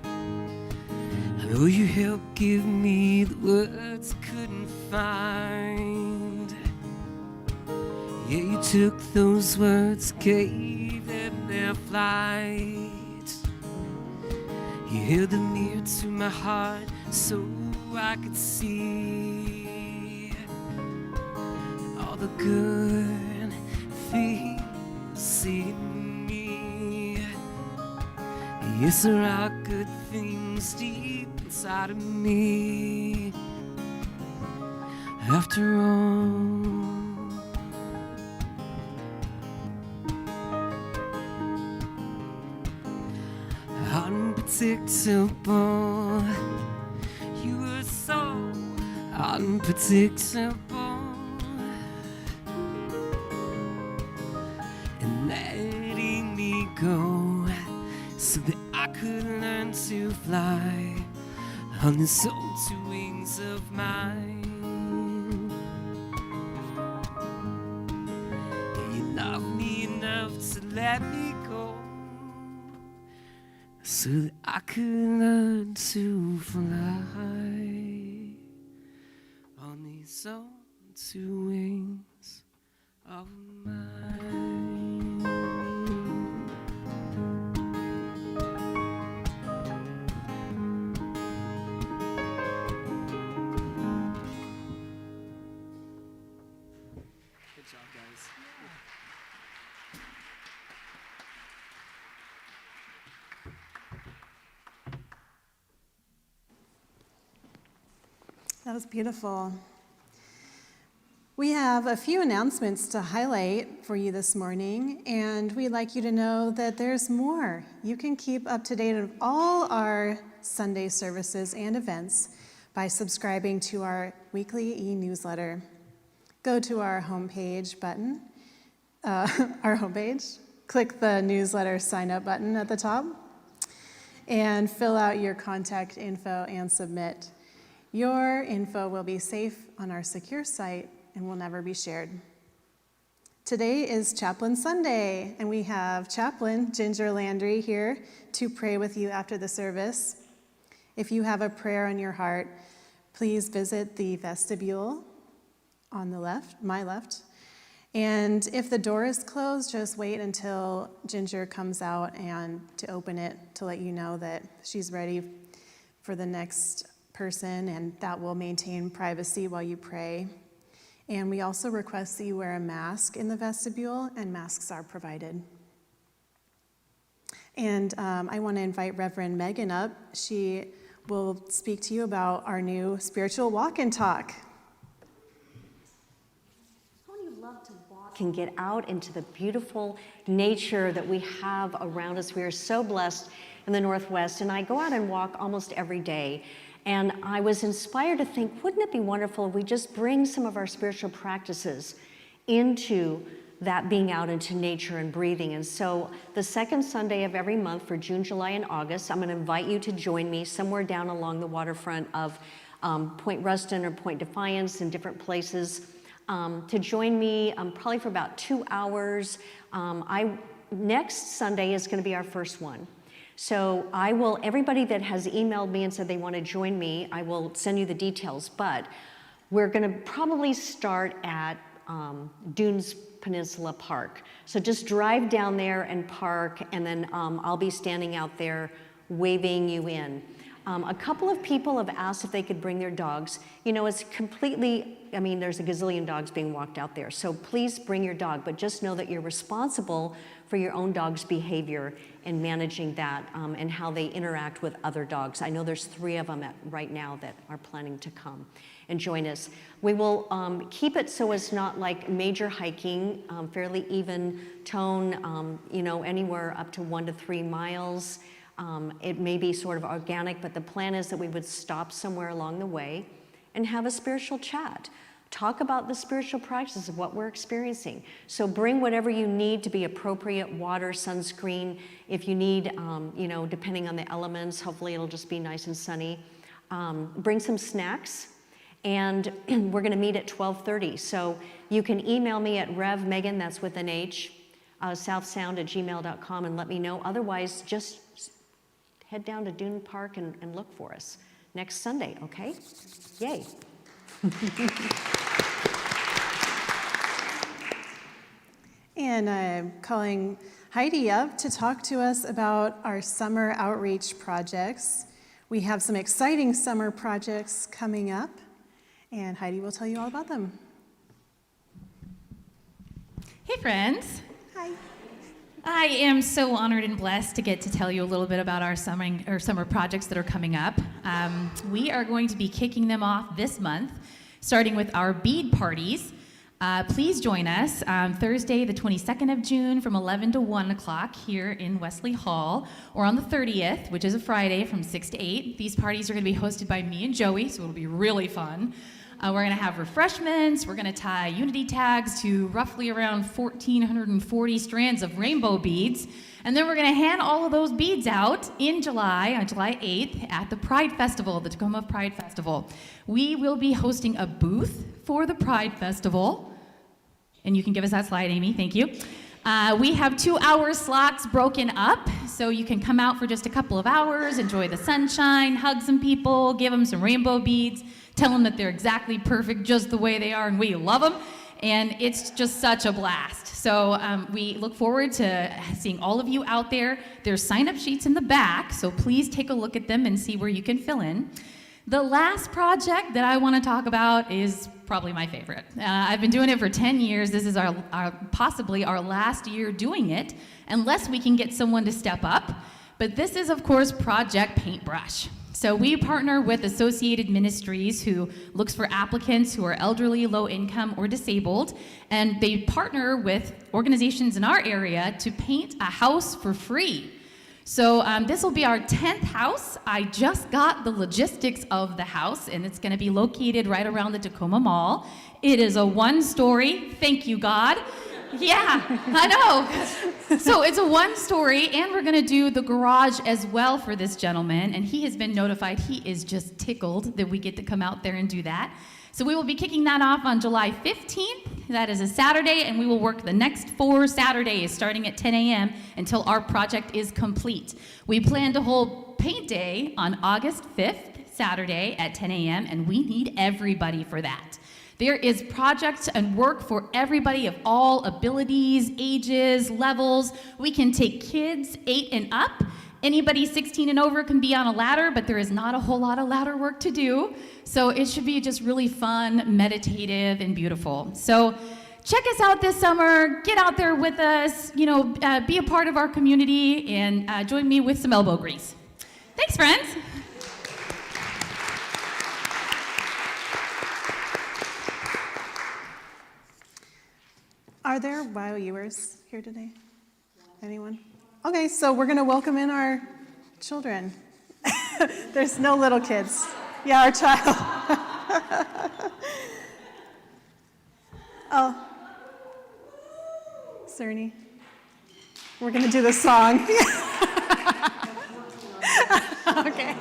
Speaker 2: I know you helped give me the words I couldn't find. Yeah, you took those words, gave them their flight. You held them near to my heart so I could see all the good things in me. Yes, there are good things deep inside of me. After all, unpredictable, you were so unpredictable. And letting me go so that I could learn to fly on these old two wings of mine. Yeah, you love me enough to let me go so that I could learn to fly on these old two wings of mine. Good job, guys.
Speaker 3: That was beautiful. We have a few announcements to highlight for you this morning, and we'd like you to know that there's more. You can keep up to date on all our Sunday services and events by subscribing to our weekly e-newsletter. Go to our homepage button, click the newsletter sign up button at the top, and fill out your contact info and submit. Your info will be safe on our secure site and will never be shared. Today is Chaplain Sunday, and we have Chaplain Ginger Landry here to pray with you after the service. If you have a prayer on your heart, please visit the vestibule on the left, my left. And if the door is closed, just wait until Ginger comes out and to open it to let you know that she's ready for the next person, and that will maintain privacy while you pray. And we also request that you wear a mask in the vestibule, and masks are provided. And I want to invite Reverend Megan up. She will speak to you about our new spiritual walk and talk.
Speaker 4: How many of you love to walk and get out into the beautiful nature that we have around us? We are so blessed in the Northwest, and I go out and walk almost every day. And I was inspired to think, wouldn't it be wonderful if we just bring some of our spiritual practices into that being out into nature and breathing? And so the second Sunday of every month for June, July, and August, I'm going to invite you to join me somewhere down along the waterfront of Point Ruston or Point Defiance and different places to join me probably for about 2 hours. Next Sunday is going to be our first one. So everybody that has emailed me and said they want to join me, I will send you the details, but we're going to probably start at Dunes Peninsula Park. So just drive down there and park, and then I'll be standing out there waving you in. A couple of people have asked if they could bring their dogs. You know, it's completely, there's a gazillion dogs being walked out there, so please bring your dog, but just know that you're responsible for your own dog's behavior and managing that and how they interact with other dogs. I know there's 3 of them right now that are planning to come and join us. We will keep it so it's not like major hiking, fairly even tone, anywhere up to 1 to 3 miles. It may be sort of organic, but the plan is that we would stop somewhere along the way and have a spiritual chat. Talk about the spiritual practices of what we're experiencing. So bring whatever you need to be appropriate, water, sunscreen. If you need, depending on the elements, hopefully it'll just be nice and sunny. Bring some snacks, and we're gonna meet at 12:30. So you can email me at revmegan, that's with an H, southsound@gmail.com, and let me know. Otherwise, just head down to Dune Park and look for us next Sunday, okay? Yay.
Speaker 3: And I'm calling Heidi up to talk to us about our summer outreach projects. We have some exciting summer projects coming up, and Heidi will tell you all about them.
Speaker 6: Hey friends.
Speaker 3: Hi.
Speaker 6: I am so honored and blessed to get to tell you a little bit about our summer projects that are coming up. We are going to be kicking them off this month, starting with our bead parties. Please join us Thursday, the 22nd of June from 11 to 1 o'clock here in Wesley Hall, or on the 30th, which is a Friday, from 6 to 8. These parties are going to be hosted by me and Joey, so it'll be really fun. We're going to have refreshments. We're going to tie unity tags to roughly around 1,440 strands of rainbow beads. And then we're going to hand all of those beads out in July, on July 8th, at the Pride Festival, the Tacoma Pride Festival. We will be hosting a booth for the Pride Festival. And you can give us that slide, Amy. Thank you. We have 2-hour slots broken up, so you can come out for just a couple of hours, enjoy the sunshine, hug some people, give them some rainbow beads, tell them that they're exactly perfect just the way they are and we love them. And it's just such a blast. So we look forward to seeing all of you out there. There's sign-up sheets in the back, so please take a look at them and see where you can fill in. The last project that I want to talk about is probably my favorite. I've been doing it for 10 years. This is our possibly our last year doing it, unless we can get someone to step up. But this is, of course, Project Paintbrush. So we partner with Associated Ministries, who looks for applicants who are elderly, low income, or disabled, and they partner with organizations in our area to paint a house for free. So this will be our 10th house. I just got the logistics of the house, and it's going to be located right around the Tacoma Mall. It is a 1-story. Thank you, God. Yeah, I know. So it's a 1-story, and we're going to do the garage as well for this gentleman, and he has been notified. He is just tickled that we get to come out there and do that. So we will be kicking that off on July 15th. That is a Saturday, and we will work the next 4 Saturdays starting at 10 a.m. until our project is complete. We plan to hold paint day on August 5th, Saturday at 10 a.m., and we need everybody for that. There is projects and work for everybody of all abilities, ages, levels. We can take kids 8 and up. Anybody 16 and over can be on a ladder, but there is not a whole lot of ladder work to do. So it should be just really fun, meditative, and beautiful. So check us out this summer. Get out there with us. Be a part of our community, and join me with some elbow grease. Thanks, friends.
Speaker 3: Are there YOUers here today? Anyone? Okay, so we're going to welcome in our children. There's no little kids. Yeah, our child. Oh, Cerny. We're going to do the song. Okay.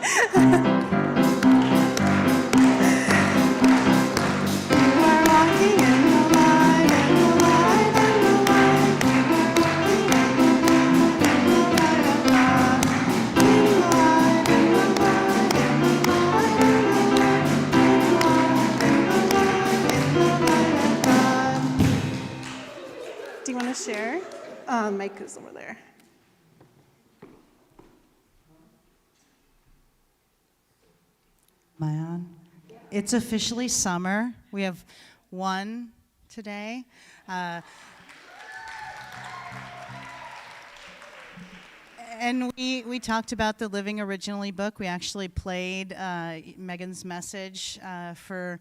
Speaker 3: Share. Mike is over there.
Speaker 7: Am I on? It's officially summer. We have one today. And we talked about the Living Originally book. We actually played Megan's message for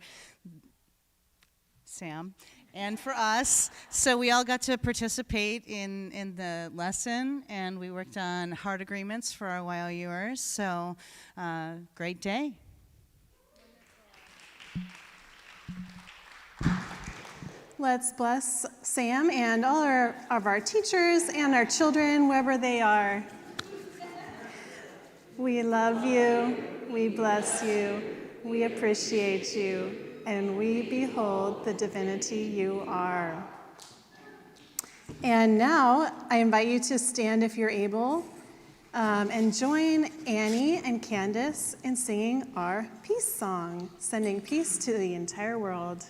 Speaker 7: Sam and for us. So we all got to participate in the lesson, and we worked on heart agreements for our YOUers. So great day.
Speaker 3: Let's bless Sam and all of our teachers and our children, wherever they are. We love you, we bless you, we appreciate you, and we behold the divinity you are. And now I invite you to stand if you're able, and join Annie and Candace in singing our peace song, sending peace to the entire world.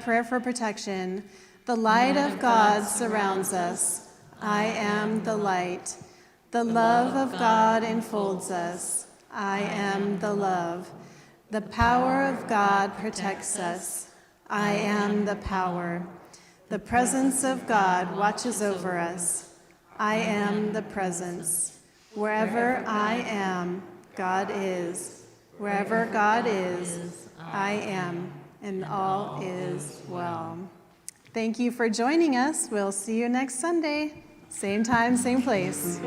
Speaker 3: Prayer for protection. The light of God surrounds us. I am the light. The love of God enfolds us. I am the love. The power of God protects us. I am the power. The presence of God watches over us. I am the presence. Wherever I am, God is. Wherever God is, I am, and all is well. Thank you for joining us. We'll see you next Sunday. Same time, same place.